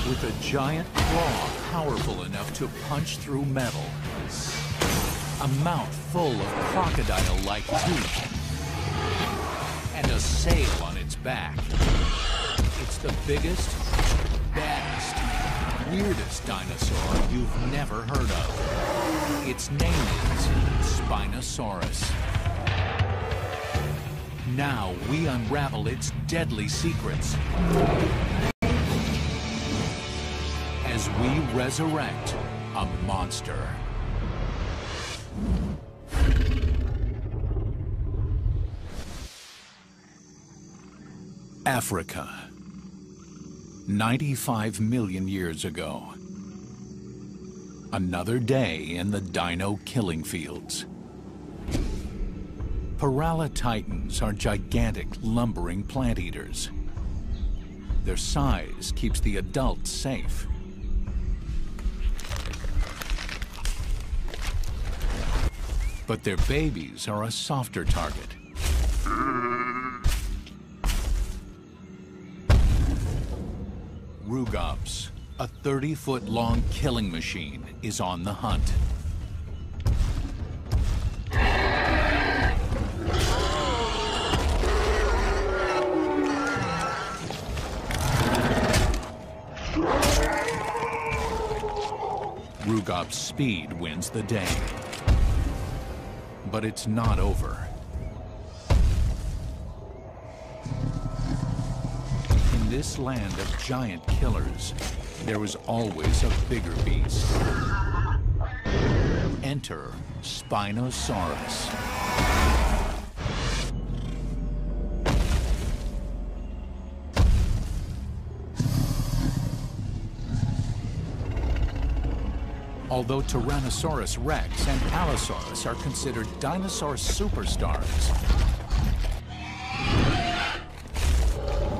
With a giant claw powerful enough to punch through metal. A mouth full of crocodile-like teeth. And a sail on its back. It's the biggest, baddest, weirdest dinosaur you've never heard of. Its name is Spinosaurus. Now we unravel its deadly secrets as we resurrect a monster. Africa, 95 million years ago. Another day in the dino killing fields. Paralititans are gigantic, lumbering plant eaters. Their size keeps the adults safe. But their babies are a softer target. Rugops, a 30-foot-long killing machine, is on the hunt. Rugop's speed wins the day. But it's not over. In this land of giant killers, there is always a bigger beast. Enter Spinosaurus. Although Tyrannosaurus rex and Allosaurus are considered dinosaur superstars,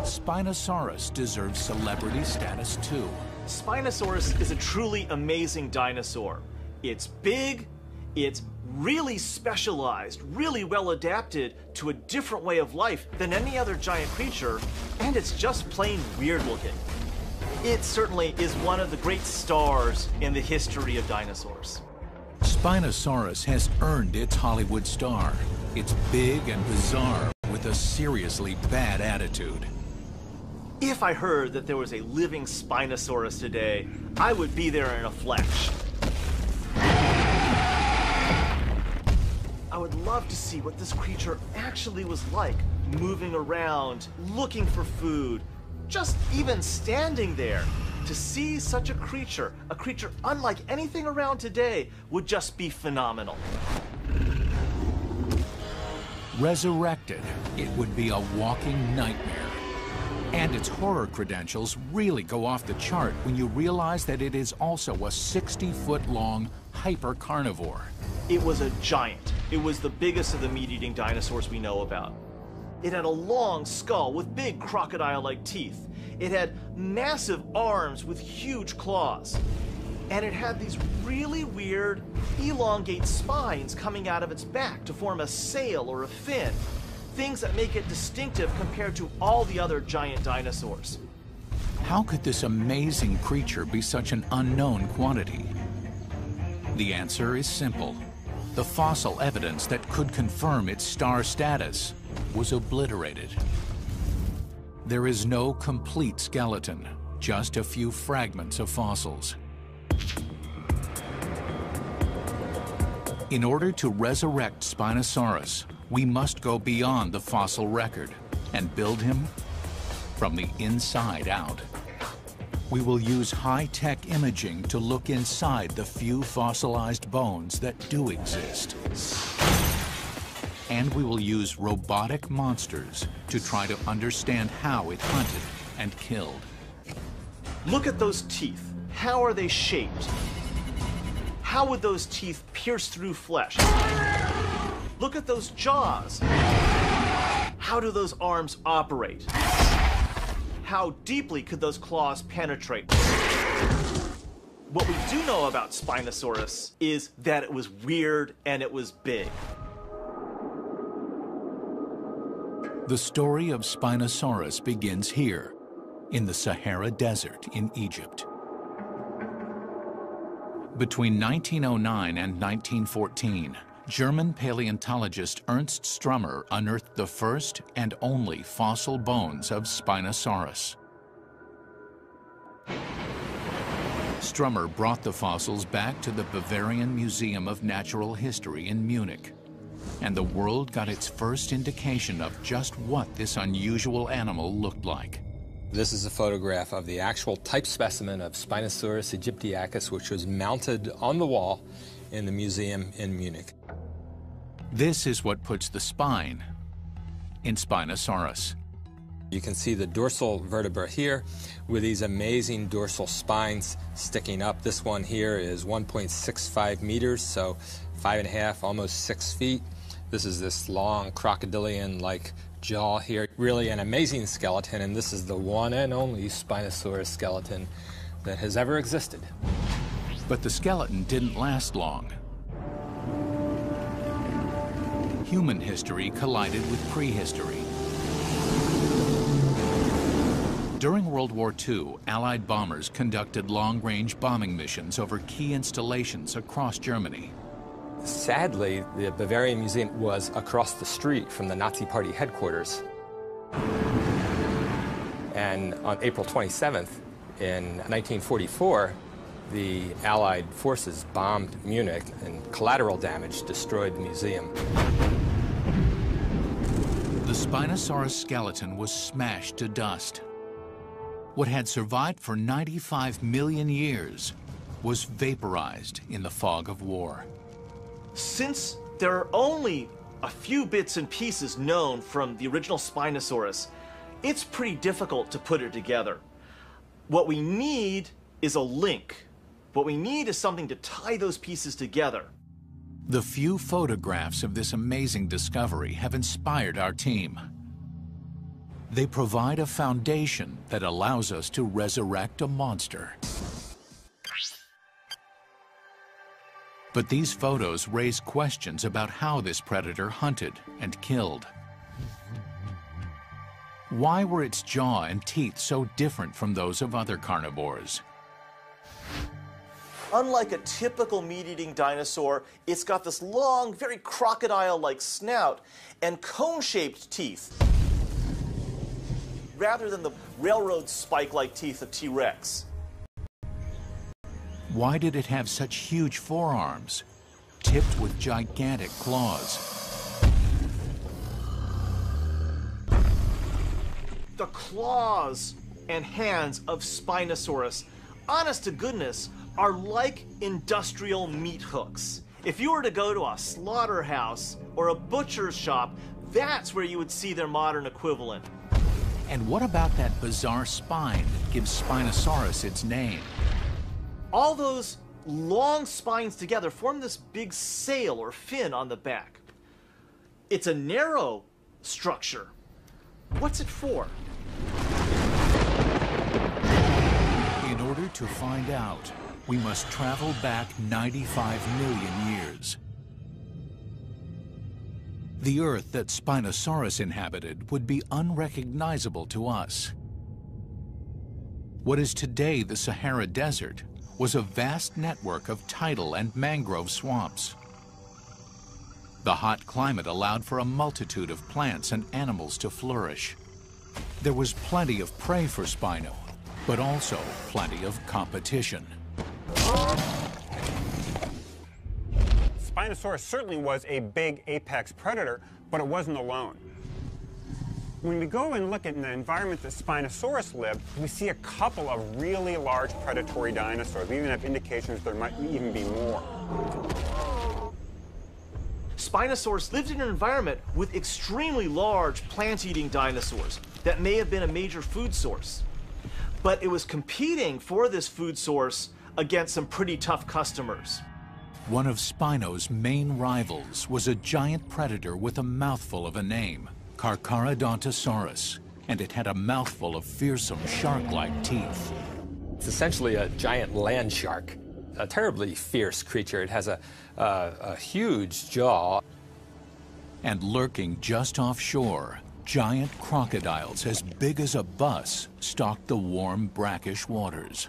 Spinosaurus deserves celebrity status too. Spinosaurus is a truly amazing dinosaur. It's big, it's really specialized, really well adapted to a different way of life than any other giant creature, and it's just plain weird looking. It certainly is one of the great stars in the history of dinosaurs. Spinosaurus has earned its Hollywood star. It's big and bizarre with a seriously bad attitude. If I heard that there was a living Spinosaurus today, I would be there in a flash. I would love to see what this creature actually was like, moving around, looking for food, just even standing there. To see such a creature unlike anything around today, would just be phenomenal. Resurrected, it would be a walking nightmare. And its horror credentials really go off the chart when you realize that it is also a 60-foot-long hyper-carnivore. It was a giant. It was the biggest of the meat-eating dinosaurs we know about. It had a long skull with big crocodile-like teeth. It had massive arms with huge claws. And it had these really weird, elongate spines coming out of its back to form a sail or a fin. Things that make it distinctive compared to all the other giant dinosaurs. How could this amazing creature be such an unknown quantity? The answer is simple. The fossil evidence that could confirm its star status was obliterated. There is no complete skeleton, just a few fragments of fossils. In order to resurrect Spinosaurus, we must go beyond the fossil record and build him from the inside out. We will use high-tech imaging to look inside the few fossilized bones that do exist. And we will use robotic monsters to try to understand how it hunted and killed. Look at those teeth. How are they shaped? How would those teeth pierce through flesh? Look at those jaws. How do those arms operate? How deeply could those claws penetrate? What we do know about Spinosaurus is that it was weird and it was big. The story of Spinosaurus begins here, in the Sahara Desert in Egypt. Between 1909 and 1914, German paleontologist Ernst Strummer unearthed the first and only fossil bones of Spinosaurus. Strummer brought the fossils back to the Bavarian Museum of Natural History in Munich, and the world got its first indication of just what this unusual animal looked like. This is a photograph of the actual type specimen of Spinosaurus aegyptiacus, which was mounted on the wall in the museum in Munich. This is what puts the spine in Spinosaurus. You can see the dorsal vertebra here with these amazing dorsal spines sticking up. This one here is 1.65 meters, so 5.5, almost 6 feet. This is this long crocodilian-like jaw here. Really an amazing skeleton, and this is the one and only Spinosaurus skeleton that has ever existed. But the skeleton didn't last long. Human history collided with prehistory. During World War II, Allied bombers conducted long-range bombing missions over key installations across Germany. Sadly, the Bavarian Museum was across the street from the Nazi Party headquarters. And on April 27th, in 1944, the Allied forces bombed Munich, and collateral damage destroyed the museum. The Spinosaurus skeleton was smashed to dust. What had survived for 95 million years was vaporized in the fog of war. Since there are only a few bits and pieces known from the original Spinosaurus, it's pretty difficult to put it together. What we need is a link. What we need is something to tie those pieces together. The few photographs of this amazing discovery have inspired our team. They provide a foundation that allows us to resurrect a monster. But these photos raise questions about how this predator hunted and killed. Why were its jaw and teeth so different from those of other carnivores? Unlike a typical meat-eating dinosaur, it's got this long, very crocodile-like snout and cone-shaped teeth, rather than the railroad spike-like teeth of T-Rex. Why did it have such huge forearms, tipped with gigantic claws? The claws and hands of Spinosaurus, honest to goodness, are like industrial meat hooks. If you were to go to a slaughterhouse or a butcher's shop, that's where you would see their modern equivalent. And what about that bizarre spine that gives Spinosaurus its name? All those long spines together form this big sail or fin on the back. It's a narrow structure. What's it for? In order to find out, we must travel back 95 million years. The Earth that Spinosaurus inhabited would be unrecognizable to us. What is today the Sahara Desert was a vast network of tidal and mangrove swamps. The hot climate allowed for a multitude of plants and animals to flourish. There was plenty of prey for Spino, but also plenty of competition. Spinosaurus certainly was a big apex predator, but it wasn't alone. When we go and look at the environment that Spinosaurus lived, we see a couple of really large predatory dinosaurs. We even have indications there might even be more. Spinosaurus lived in an environment with extremely large plant-eating dinosaurs that may have been a major food source. But it was competing for this food source against some pretty tough customers. One of Spino's main rivals was a giant predator with a mouthful of a name, Carcharodontosaurus, and it had a mouthful of fearsome shark-like teeth. It's essentially a giant land shark, a terribly fierce creature. It has a huge jaw. And lurking just offshore, Giant crocodiles as big as a bus stalked the warm, brackish waters.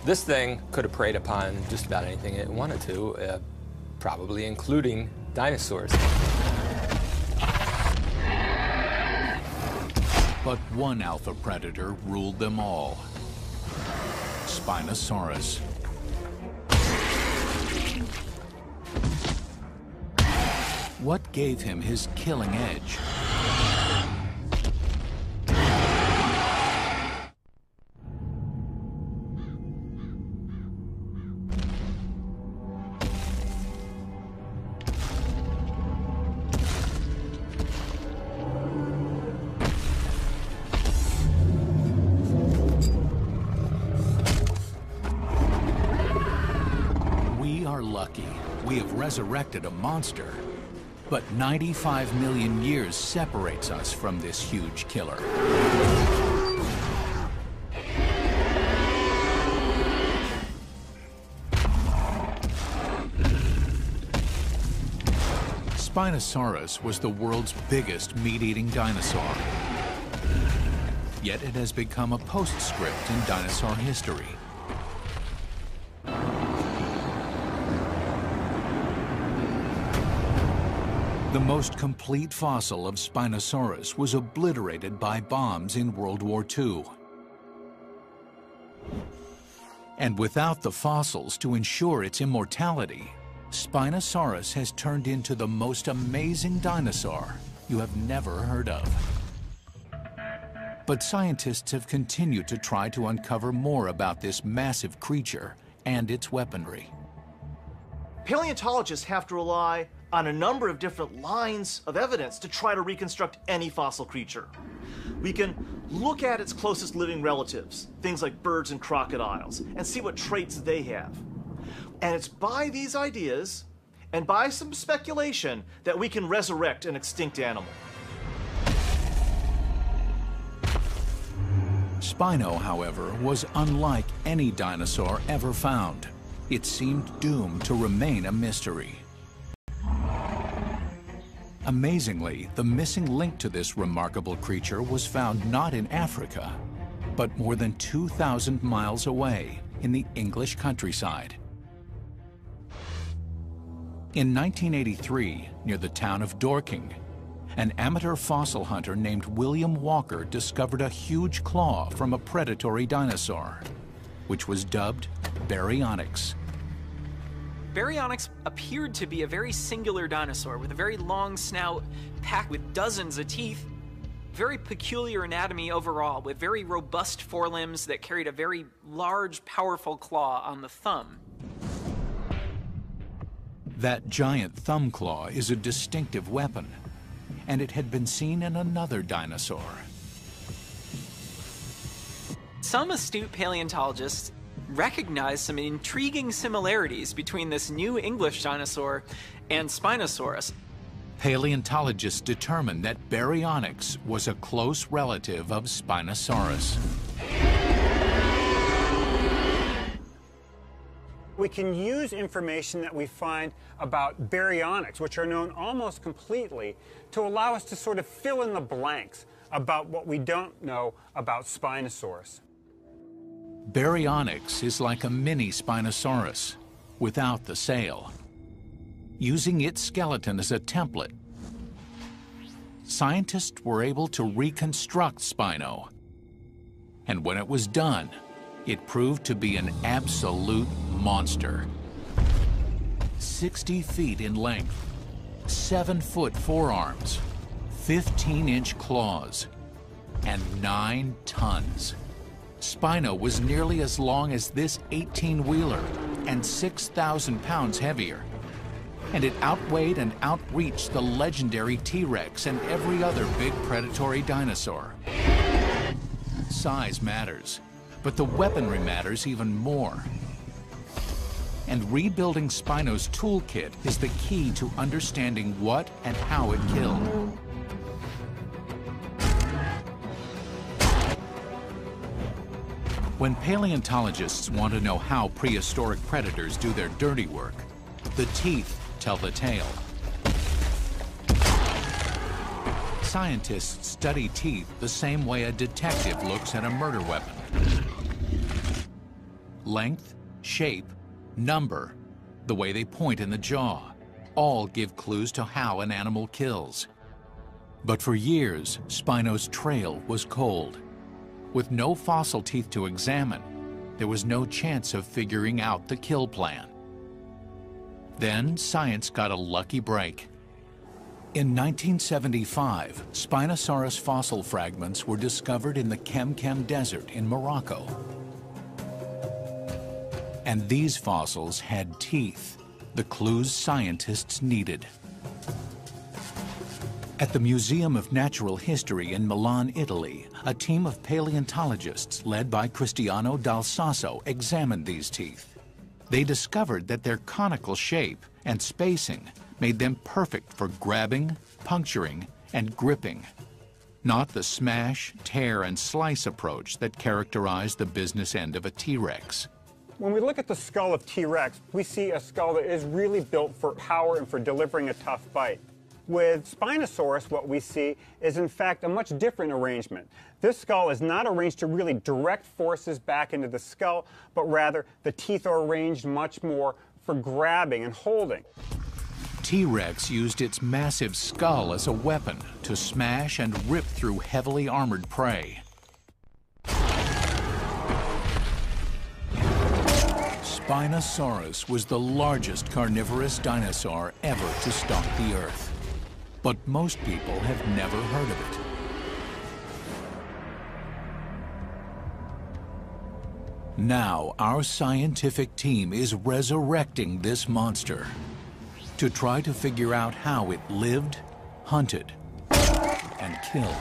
This thing could have preyed upon just about anything it wanted to, probably including dinosaurs. But one alpha predator ruled them all: Spinosaurus. What gave him his killing edge? We are lucky. We have resurrected a monster. But 95 million years separates us from this huge killer. Spinosaurus was the world's biggest meat-eating dinosaur. Yet it has become a postscript in dinosaur history. The most complete fossil of Spinosaurus was obliterated by bombs in World War II. And without the fossils to ensure its immortality, Spinosaurus has turned into the most amazing dinosaur you have never heard of. But scientists have continued to try to uncover more about this massive creature and its weaponry. Paleontologists have to rely on a number of different lines of evidence to try to reconstruct any fossil creature. We can look at its closest living relatives, things like birds and crocodiles, and see what traits they have. And it's by these ideas, and by some speculation, that we can resurrect an extinct animal. Spino, however, was unlike any dinosaur ever found. It seemed doomed to remain a mystery. Amazingly, the missing link to this remarkable creature was found not in Africa, but more than 2,000 miles away in the English countryside. In 1983, near the town of Dorking, an amateur fossil hunter named William Walker discovered a huge claw from a predatory dinosaur, which was dubbed Baryonyx. Baryonyx appeared to be a very singular dinosaur with a very long snout packed with dozens of teeth, very peculiar anatomy overall, with very robust forelimbs that carried a very large, powerful claw on the thumb. That giant thumb claw is a distinctive weapon, and it had been seen in another dinosaur. Some astute paleontologists recognize some intriguing similarities between this new English dinosaur and Spinosaurus. Paleontologists determined that Baryonyx was a close relative of Spinosaurus. We can use information that we find about baryonyx, which are known almost completely, to allow us to sort of fill in the blanks about what we don't know about Spinosaurus. Baryonyx is like a mini Spinosaurus, without the sail. Using its skeleton as a template, scientists were able to reconstruct Spino. And when it was done, it proved to be an absolute monster. 60 feet in length, 7-foot forearms, 15-inch claws, and 9 tons. Spino was nearly as long as this 18-wheeler and 6,000 pounds heavier. And it outweighed and outreached the legendary T-Rex and every other big predatory dinosaur. Size matters, but the weaponry matters even more. And rebuilding Spino's toolkit is the key to understanding what and how it killed. When paleontologists want to know how prehistoric predators do their dirty work, the teeth tell the tale. scientists study teeth the same way a detective looks at a murder weapon. Length, shape, number, the way they point in the jaw, all give clues to how an animal kills. But for years, Spino's trail was cold. With no fossil teeth to examine, there was no chance of figuring out the kill plan. Then science got a lucky break. In 1975, Spinosaurus fossil fragments were discovered in the Kem Desert in Morocco. And these fossils had teeth, the clues scientists needed. At the Museum of Natural History in Milan, Italy, a team of paleontologists led by Cristiano Dal Sasso examined these teeth. They discovered that their conical shape and spacing made them perfect for grabbing, puncturing, and gripping, not the smash, tear, and slice approach that characterized the business end of a T-Rex. When we look at the skull of T-Rex, we see a skull that is really built for power and for delivering a tough bite. With Spinosaurus, what we see is in fact a much different arrangement. This skull is not arranged to really direct forces back into the skull, but rather the teeth are arranged much more for grabbing and holding. T-Rex used its massive skull as a weapon to smash and rip through heavily armored prey. Spinosaurus was the largest carnivorous dinosaur ever to stalk the Earth. But most people have never heard of it. Now, our scientific team is resurrecting this monster to try to figure out how it lived, hunted, and killed.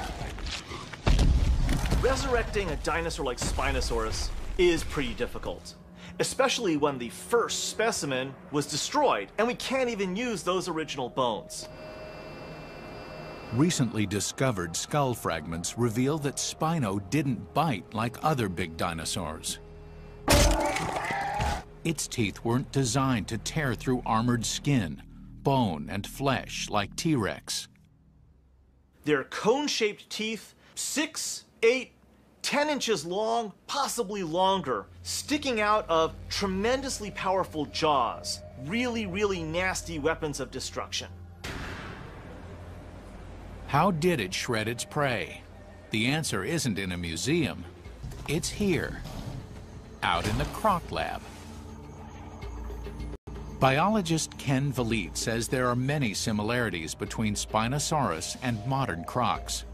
Resurrecting a dinosaur like Spinosaurus is pretty difficult, especially when the first specimen was destroyed and we can't even use those original bones. Recently discovered skull fragments reveal that Spino didn't bite like other big dinosaurs. Its teeth weren't designed to tear through armored skin, bone, and flesh like T-Rex. They're cone-shaped teeth, 6, 8, 10 inches long, possibly longer, sticking out of tremendously powerful jaws. Really, really nasty weapons of destruction. How did it shred its prey? The answer isn't in a museum. It's here, out in the Croc Lab. Biologist Ken Vliet says there are many similarities between Spinosaurus and modern crocs.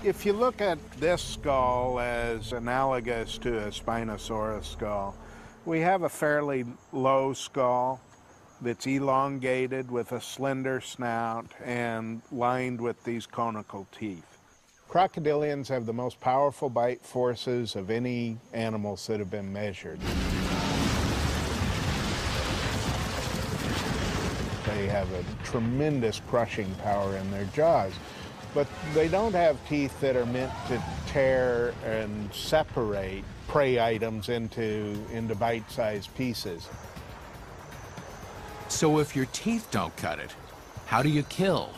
If you look at this skull as analogous to a Spinosaurus skull, we have a fairly low skull that's elongated with a slender snout and lined with these conical teeth. Crocodilians have the most powerful bite forces of any animals that have been measured. They have a tremendous crushing power in their jaws, but they don't have teeth that are meant to tear and separate prey items into bite-sized pieces. So if your teeth don't cut it, how do you kill?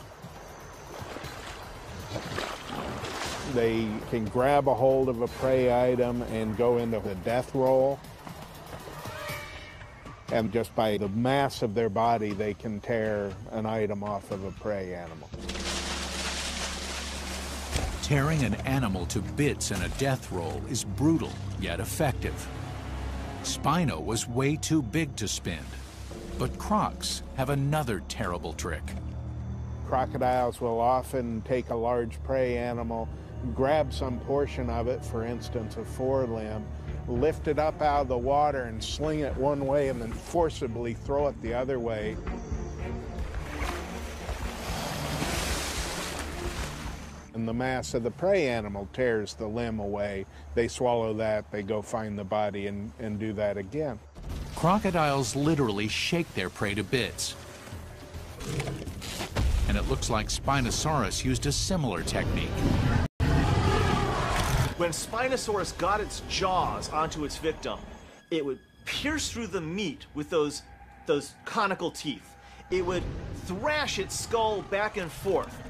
They can grab a hold of a prey item and go into the death roll. And just by the mass of their body, they can tear an item off of a prey animal. Tearing an animal to bits in a death roll is brutal, yet effective. Spino was way too big to spin. But crocs have another terrible trick. Crocodiles will often take a large prey animal, grab some portion of it, for instance, a forelimb, lift it up out of the water and sling it one way and then forcibly throw it the other way. And the mass of the prey animal tears the limb away. They swallow that, they go find the body and do that again. Crocodiles literally shake their prey to bits. And it looks like Spinosaurus used a similar technique. When Spinosaurus got its jaws onto its victim, it would pierce through the meat with those those conical teeth. It would thrash its skull back and forth,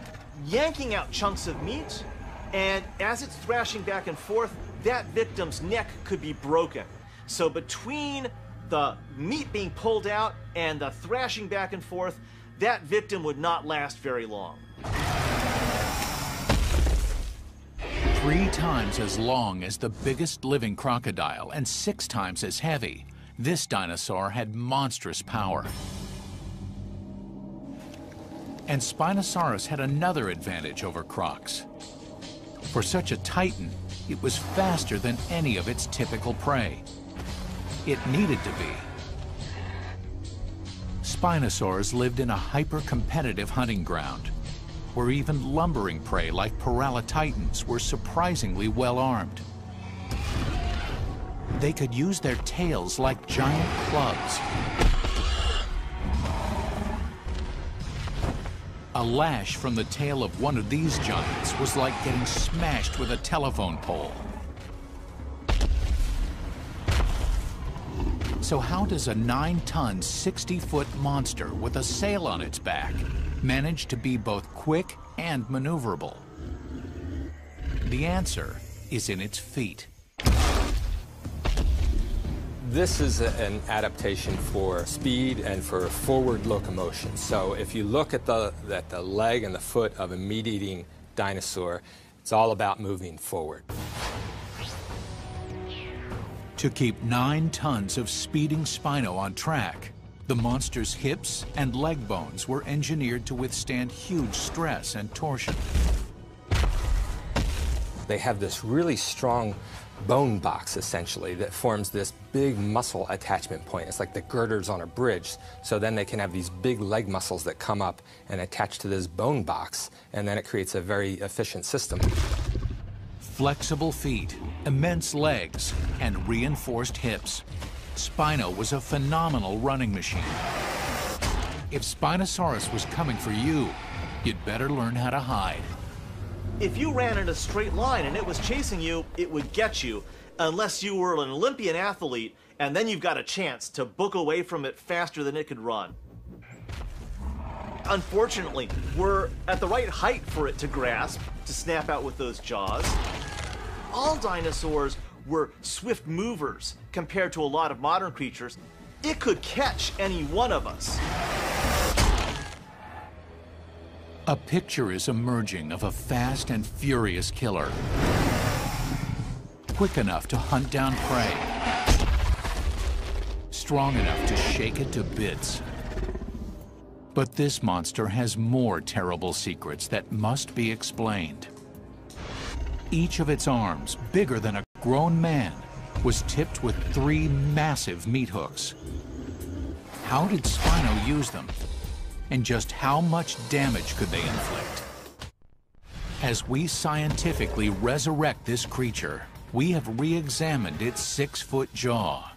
yanking out chunks of meat, and as it's thrashing back and forth, that victim's neck could be broken. So between the meat being pulled out and the thrashing back and forth, that victim would not last very long. 3 times as long as the biggest living crocodile and 6 times as heavy, this dinosaur had monstrous power. And Spinosaurus had another advantage over crocs. For such a titan, it was faster than any of its typical prey. It needed to be. Spinosaurs lived in a hyper-competitive hunting ground, where even lumbering prey like paralititans were surprisingly well-armed. They could use their tails like giant clubs. A lash from the tail of one of these giants was like getting smashed with a telephone pole. So how does a 9-ton, 60-foot monster with a sail on its back manage to be both quick and maneuverable? The answer is in its feet. This is an adaptation for speed and for forward locomotion. So if you look at the leg and the foot of a meat-eating dinosaur, it's all about moving forward. To keep 9 tons of speeding Spino on track, the monster's hips and leg bones were engineered to withstand huge stress and torsion. They have this really strong bone box, essentially, that forms this big muscle attachment point. It's like the girders on a bridge. So then they can have these big leg muscles that come up and attach to this bone box, and then it creates a very efficient system. Flexible feet, immense legs, and reinforced hips. Spino was a phenomenal running machine. If Spinosaurus was coming for you, you'd better learn how to hide. If you ran in a straight line and it was chasing you, it would get you, unless you were an Olympian athlete, and then you've got a chance to book away from it faster than it could run. Unfortunately, we're at the right height for it to grasp, to snap out with those jaws. All dinosaurs were swift movers compared to a lot of modern creatures. It could catch any one of us. A picture is emerging of a fast and furious killer, quick enough to hunt down prey, strong enough to shake it to bits. But this monster has more terrible secrets that must be explained. Each of its arms, bigger than a grown man, was tipped with 3 massive meat hooks. How did Spino use them? And just how much damage could they inflict? As we scientifically resurrect this creature, we have re-examined its 6-foot jaw.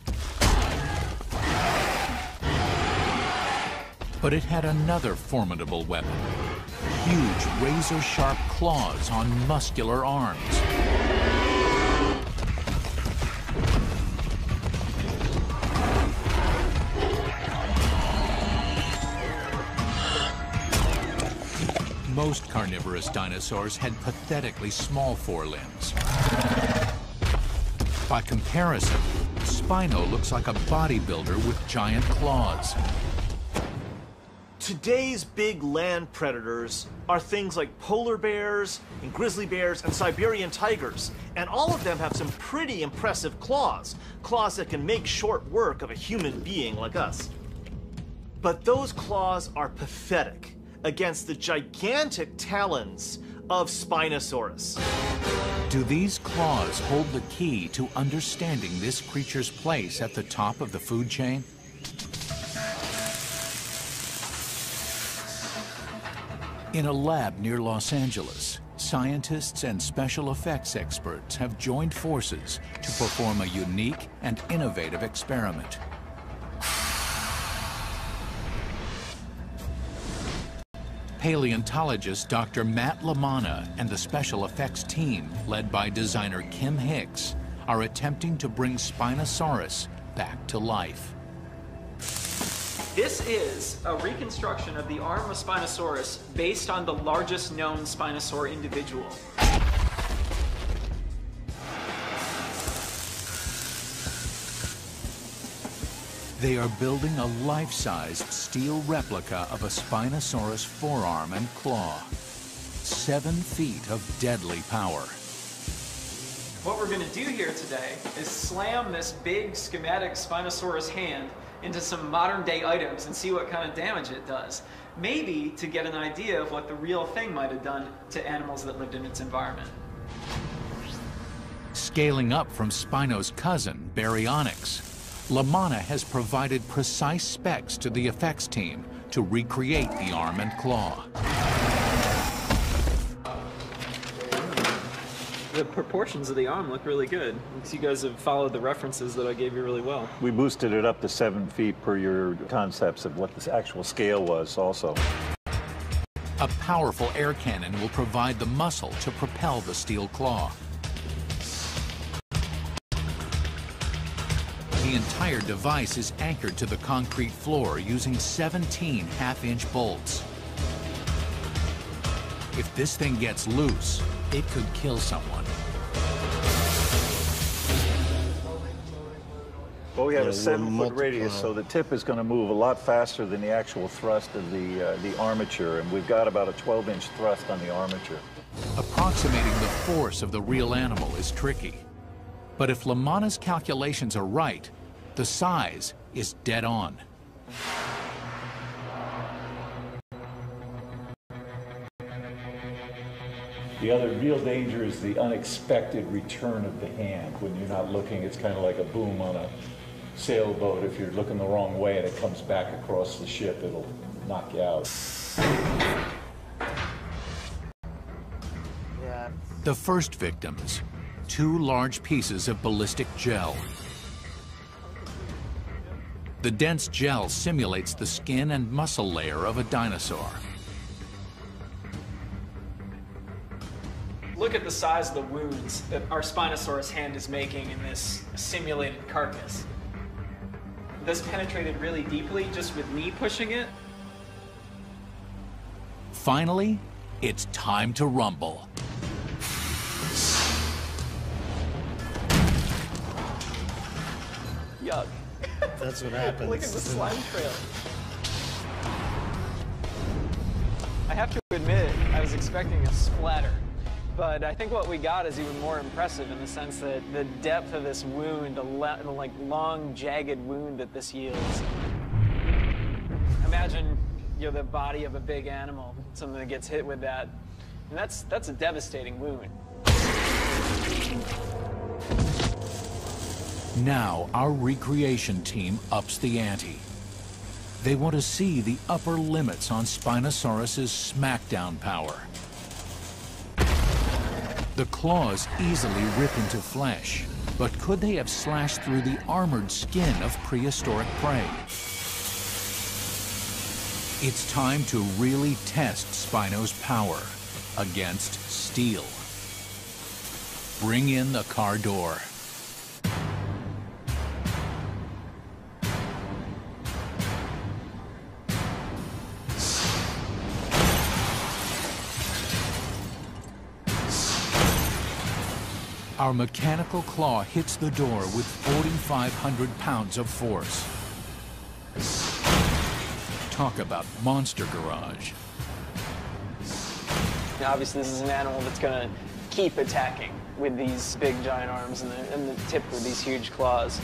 But it had another formidable weapon: huge razor-sharp claws on muscular arms. Most carnivorous dinosaurs had pathetically small forelimbs. By comparison, Spino looks like a bodybuilder with giant claws. Today's big land predators are things like polar bears and grizzly bears and Siberian tigers, and all of them have some pretty impressive claws that can make short work of a human being like us. But those claws are pathetic against the gigantic talons of Spinosaurus. Do these claws hold the key to understanding this creature's place at the top of the food chain? In a lab near Los Angeles, scientists and special effects experts have joined forces to perform a unique and innovative experiment. Paleontologist Dr. Matt LaManna and the special effects team, led by designer Kim Hicks, are attempting to bring Spinosaurus back to life. This is a reconstruction of the arm of Spinosaurus based on the largest known Spinosaur individual. They are building a life-sized steel replica of a Spinosaurus forearm and claw. 7 feet of deadly power. What we're going to do here today is slam this big schematic Spinosaurus hand into some modern-day items and see what kind of damage it does. Maybe to get an idea of what the real thing might have done to animals that lived in its environment. Scaling up from Spino's cousin, Baryonyx, Lamanna has provided precise specs to the effects team to recreate the arm and claw. The proportions of the arm look really good, because you guys have followed the references that I gave you really well. We boosted it up to 7 feet per your concepts of what the actual scale was also. A powerful air cannon will provide the muscle to propel the steel claw. The entire device is anchored to the concrete floor using 17 half-inch bolts. If this thing gets loose, it could kill someone. Well, we have a 7-foot radius, so the tip is going to move a lot faster than the actual thrust of the armature, and we've got about a 12-inch thrust on the armature. Approximating the force of the real animal is tricky. But if Lamanna's calculations are right, the size is dead on. The other real danger is the unexpected return of the hand. When you're not looking, it's kind of like a boom on a sailboat. If you're looking the wrong way and it comes back across the ship, it'll knock you out. The first victims, 2 large pieces of ballistic gel. The dense gel simulates the skin and muscle layer of a dinosaur. Look at the size of the wounds that our Spinosaurus hand is making in this simulated carcass. This penetrated really deeply just with me pushing it. Finally, it's time to rumble. Yuck. That's what happens. Look at the slime trail. I have to admit, I was expecting a splatter. But I think what we got is even more impressive in the sense that the depth of this wound, the like long, jagged wound that this yields. Imagine you're the body of a big animal, something that gets hit with that, and that's a devastating wound. Now, our recreation team ups the ante. They want to see the upper limits on Spinosaurus's smackdown power. The claws easily rip into flesh, but could they have slashed through the armored skin of prehistoric prey? It's time to really test Spino's power against steel. Bring in the car door. Our mechanical claw hits the door with 4,500 pounds of force. Talk about monster garage. Obviously, this is an animal that's going to keep attacking with these big giant arms and the tip with these huge claws.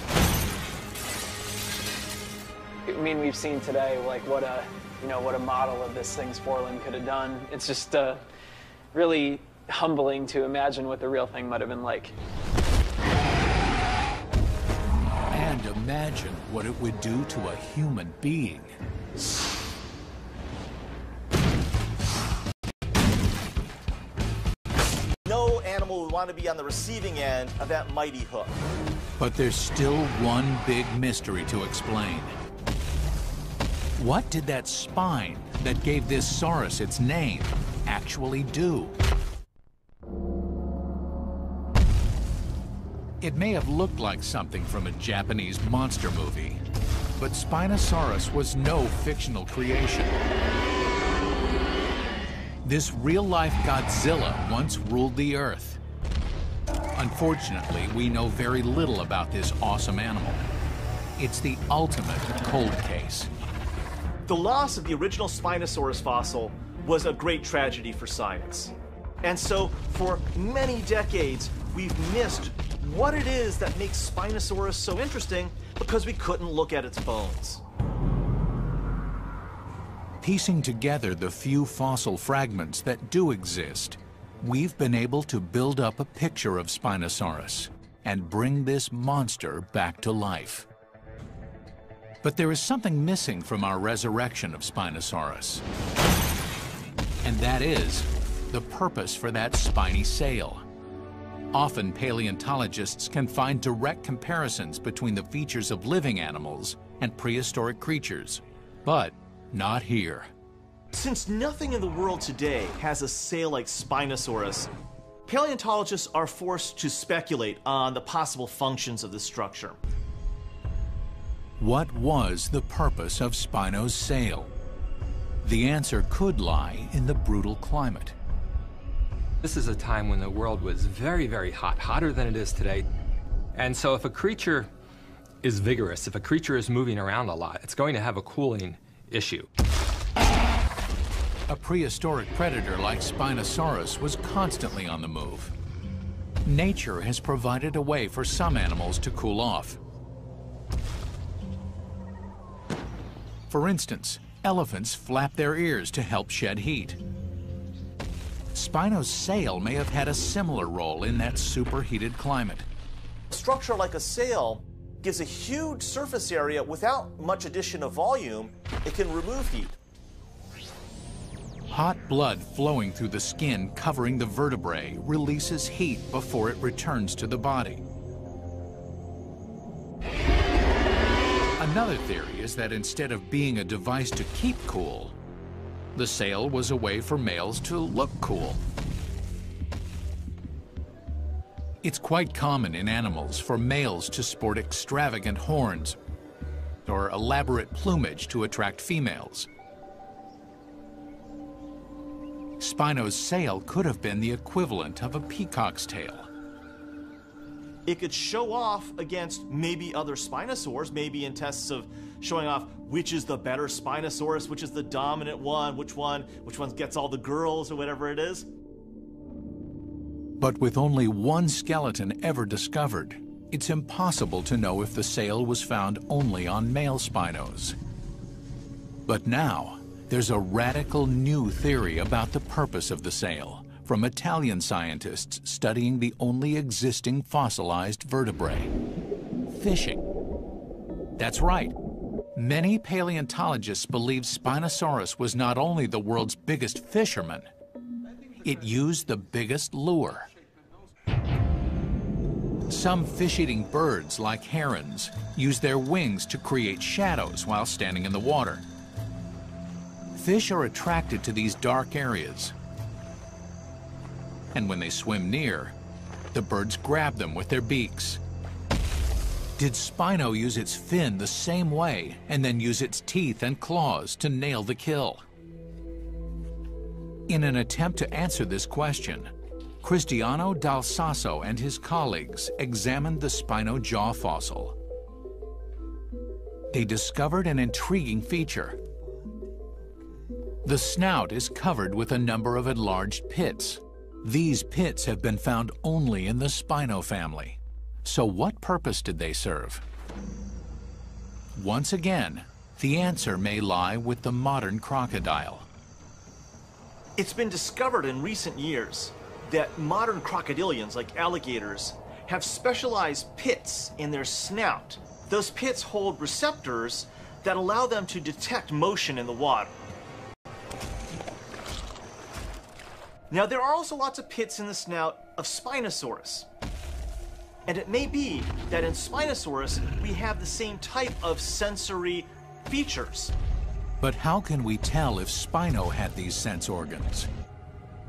I mean, we've seen today like what a model of this thing's forelimb could have done. It's just really humbling to imagine what the real thing might have been like. And imagine what it would do to a human being. No animal would want to be on the receiving end of that mighty hook. But there's still one big mystery to explain. What did that spine that gave this saurus its name actually do? It may have looked like something from a Japanese monster movie, but Spinosaurus was no fictional creation. This real-life Godzilla once ruled the Earth. Unfortunately, we know very little about this awesome animal. It's the ultimate cold case. The loss of the original Spinosaurus fossil was a great tragedy for science. And so, for many decades, we've missed what it is that makes Spinosaurus so interesting because we couldn't look at its bones. Piecing together the few fossil fragments that do exist, we've been able to build up a picture of Spinosaurus and bring this monster back to life. But there is something missing from our resurrection of Spinosaurus. And that is the purpose for that spiny sail. Often paleontologists can find direct comparisons between the features of living animals and prehistoric creatures, but not here. Since nothing in the world today has a sail like Spinosaurus, paleontologists are forced to speculate on the possible functions of this structure. What was the purpose of Spino's sail? The answer could lie in the brutal climate. This is a time when the world was very, very hot, hotter than it is today. And so if a creature is vigorous, if a creature is moving around a lot, it's going to have a cooling issue. A prehistoric predator like Spinosaurus was constantly on the move. Nature has provided a way for some animals to cool off. For instance, elephants flap their ears to help shed heat. Spino's sail may have had a similar role in that superheated climate. A structure like a sail gives a huge surface area without much addition of volume. It can remove heat. Hot blood flowing through the skin covering the vertebrae releases heat before it returns to the body. Another theory is that instead of being a device to keep cool, the sail was a way for males to look cool. It's quite common in animals for males to sport extravagant horns or elaborate plumage to attract females. Spino's sail could have been the equivalent of a peacock's tail. It could show off against maybe other Spinosaurs, maybe in tests of showing off which is the better Spinosaurus, which is the dominant one, which one gets all the girls or whatever it is. But with only one skeleton ever discovered, it's impossible to know if the sail was found only on male Spinos. But now, there's a radical new theory about the purpose of the sail from Italian scientists studying the only existing fossilized vertebrae: fishing. That's right. Many paleontologists believe Spinosaurus was not only the world's biggest fisherman, it used the biggest lure. Some fish-eating birds, like herons, use their wings to create shadows while standing in the water. Fish are attracted to these dark areas. And when they swim near, the birds grab them with their beaks. Did Spino use its fin the same way and then use its teeth and claws to nail the kill? In an attempt to answer this question, Cristiano Dal Sasso and his colleagues examined the Spino jaw fossil. They discovered an intriguing feature. The snout is covered with a number of enlarged pits. These pits have been found only in the Spino family. So what purpose did they serve? Once again, the answer may lie with the modern crocodile. It's been discovered in recent years that modern crocodilians, like alligators, have specialized pits in their snout. Those pits hold receptors that allow them to detect motion in the water. Now, there are also lots of pits in the snout of Spinosaurus. And it may be that in Spinosaurus, we have the same type of sensory features. But how can we tell if Spino had these sense organs?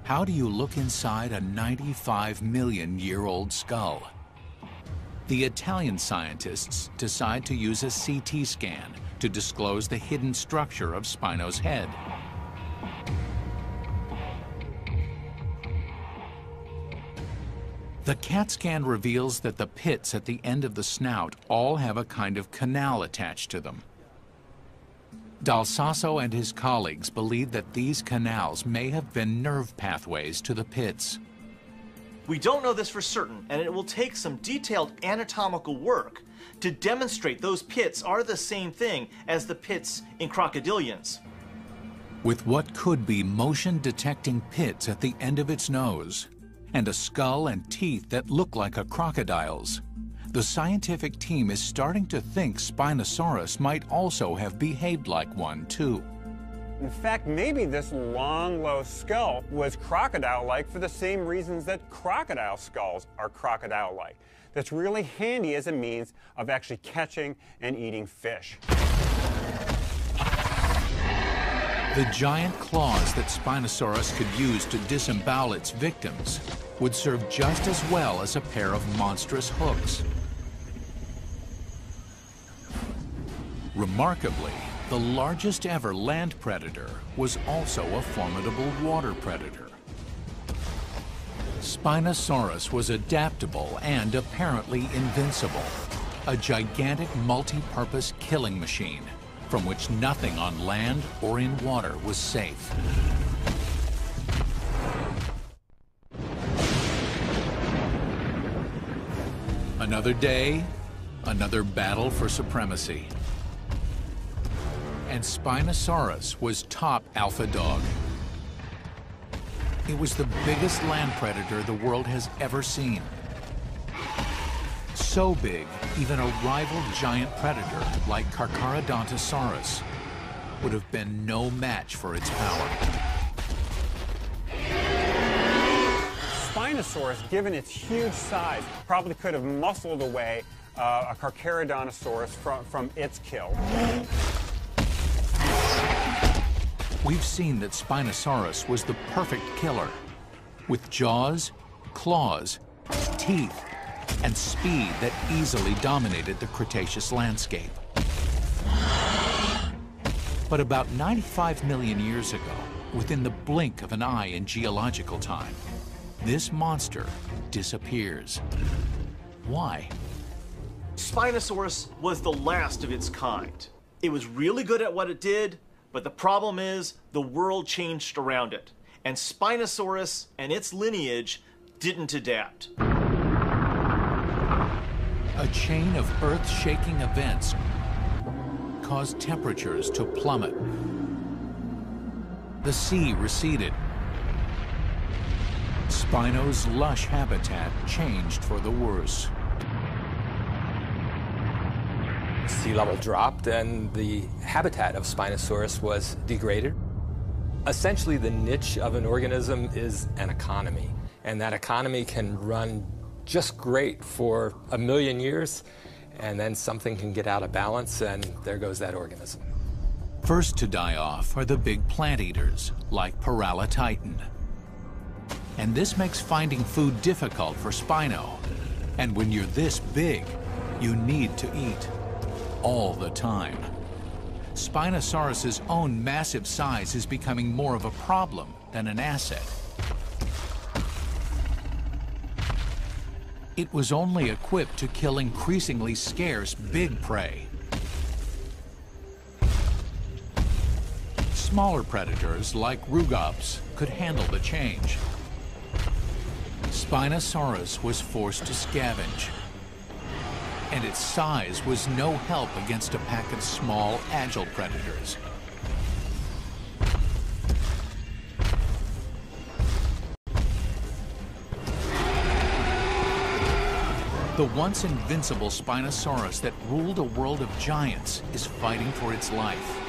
How do you look inside a 95-million-year-old skull? The Italian scientists decide to use a CT scan to disclose the hidden structure of Spino's head. The CAT scan reveals that the pits at the end of the snout all have a kind of canal attached to them. Dal Sasso and his colleagues believe that these canals may have been nerve pathways to the pits. We don't know this for certain, and it will take some detailed anatomical work to demonstrate those pits are the same thing as the pits in crocodilians. With what could be motion-detecting pits at the end of its nose, and a skull and teeth that look like a crocodile's, the scientific team is starting to think Spinosaurus might also have behaved like one, too. In fact, maybe this long, low skull was crocodile-like for the same reasons that crocodile skulls are crocodile-like. That's really handy as a means of actually catching and eating fish. The giant claws that Spinosaurus could use to disembowel its victims would serve just as well as a pair of monstrous hooks. Remarkably, the largest ever land predator was also a formidable water predator. Spinosaurus was adaptable and apparently invincible, a gigantic multi-purpose killing machine from which nothing on land or in water was safe. Another day, another battle for supremacy. And Spinosaurus was top alpha dog. It was the biggest land predator the world has ever seen. So big, even a rival giant predator like Carcharodontosaurus would have been no match for its power. Spinosaurus, given its huge size, probably could have muscled away a Carcharodontosaurus from its kill. We've seen that Spinosaurus was the perfect killer, with jaws, claws, teeth, and speed that easily dominated the Cretaceous landscape. But about 95 million years ago, within the blink of an eye in geological time, this monster disappears. Why? Spinosaurus was the last of its kind. It was really good at what it did, but the problem is the world changed around it, and Spinosaurus and its lineage didn't adapt. A chain of earth-shaking events caused temperatures to plummet. The sea receded. Spino's lush habitat changed for the worse. Sea level dropped and the habitat of Spinosaurus was degraded. Essentially, the niche of an organism is an economy, and that economy can run just great for 1 million years, and then something can get out of balance, and there goes that organism. First to die off are the big plant eaters, like Paralititan. And this makes finding food difficult for Spino. And when you're this big, you need to eat. All the time. Spinosaurus's own massive size is becoming more of a problem than an asset. It was only equipped to kill increasingly scarce big prey. Smaller predators like rugops could handle the change. Spinosaurus was forced to scavenge, and its size was no help against a pack of small, agile predators. The once invincible Spinosaurus that ruled a world of giants is fighting for its life.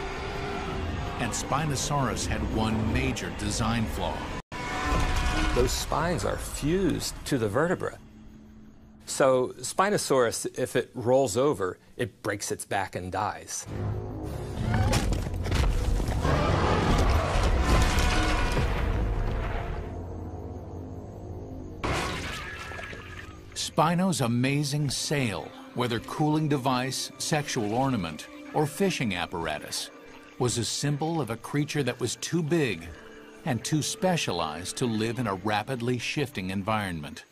And Spinosaurus had one major design flaw. Those spines are fused to the vertebra. So Spinosaurus, if it rolls over, it breaks its back and dies. Spino's amazing sail, whether cooling device, sexual ornament, or fishing apparatus was a symbol of a creature that was too big and too specialized to live in a rapidly shifting environment.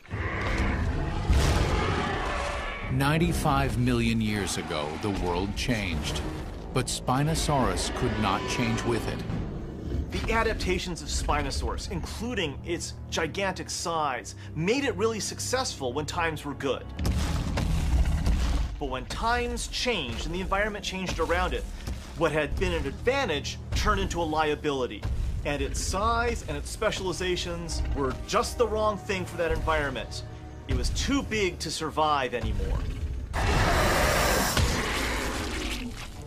95 million years ago, the world changed, but Spinosaurus could not change with it. The adaptations of Spinosaurus, including its gigantic size, made it really successful when times were good. But when times changed and the environment changed around it, what had been an advantage turned into a liability. And its size and its specializations were just the wrong thing for that environment. It was too big to survive anymore.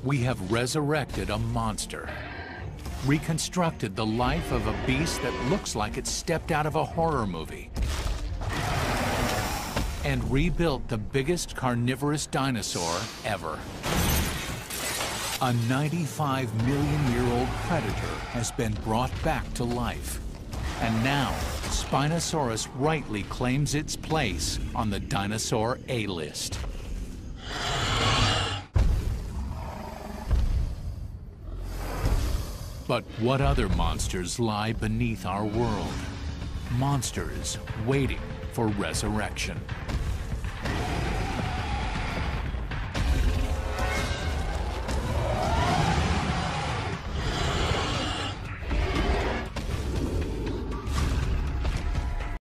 We have resurrected a monster, reconstructed the life of a beast that looks like it stepped out of a horror movie, and rebuilt the biggest carnivorous dinosaur ever. A 95-million-year-old predator has been brought back to life, and now Spinosaurus rightly claims its place on the dinosaur A-list. But what other monsters lie beneath our world? Monsters waiting for resurrection.